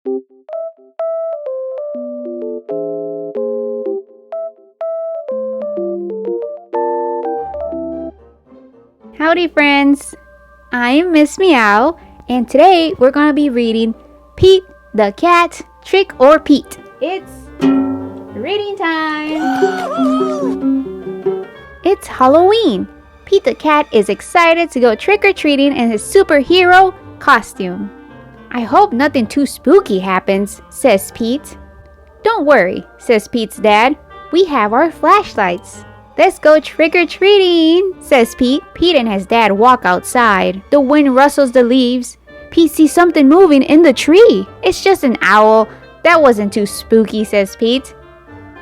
Howdy friends, I'm Miss Meow, and today we're gonna be reading Pete the Cat, Trick or Pete. It's reading time! It's Halloween. Pete the Cat is excited to go trick-or-treating in his superhero costume. I hope nothing too spooky happens, says Pete. Don't worry, says Pete's dad. We have our flashlights. Let's go trick-or-treating, says Pete. Pete and his dad walk outside. The wind rustles the leaves. Pete sees something moving in the tree. It's just an owl. That wasn't too spooky, says Pete.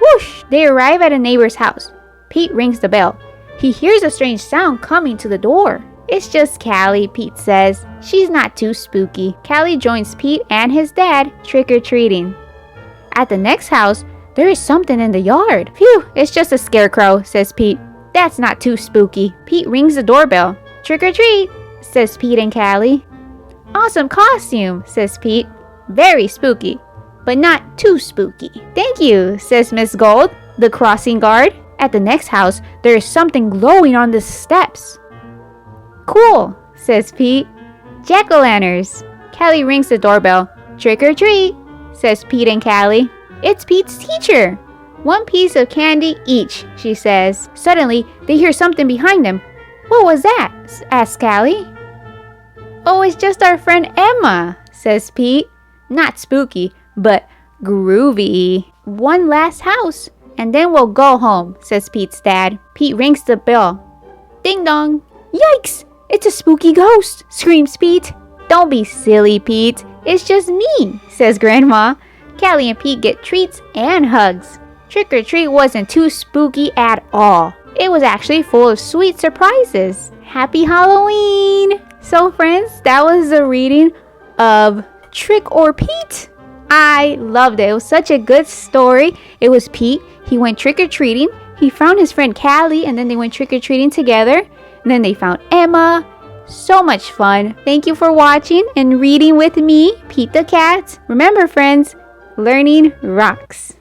Whoosh! They arrive at a neighbor's house. Pete rings the bell. He hears a strange sound coming to the door. It's just Callie, Pete says. She's not too spooky. Callie joins Pete and his dad trick-or-treating. At the next house, there is something in the yard. Phew, it's just a scarecrow, says Pete. That's not too spooky. Pete rings the doorbell. Trick or treat, says Pete and Callie. Awesome costume, says Pete. Very spooky, but not too spooky. Thank you, says Miss Gold, the crossing guard. At the next house, there is something glowing on the steps. Cool, says Pete. Jack-o'-lanterns. Callie rings the doorbell. Trick or treat, says Pete and Callie. It's Pete's teacher. One piece of candy each, she says. Suddenly, they hear something behind them. What was that? Asks Callie. Oh, it's just our friend Emma, says Pete. Not spooky, but groovy. One last house, and then we'll go home, says Pete's dad. Pete rings the bell. Ding dong. Yikes! It's a spooky ghost, screams Pete. Don't be silly, Pete. It's just me, says Grandma. Callie and Pete get treats and hugs. Trick-or-treat wasn't too spooky at all. It was actually full of sweet surprises. Happy Halloween! So friends, that was the reading of Trick or Pete. I loved it. It was such a good story. It was Pete. He went trick-or-treating. He found his friend Callie, and then they went trick-or-treating together. And then they found Emma. So much fun. Thank you for watching and reading with me, Pete the Cat. Remember friends, learning rocks.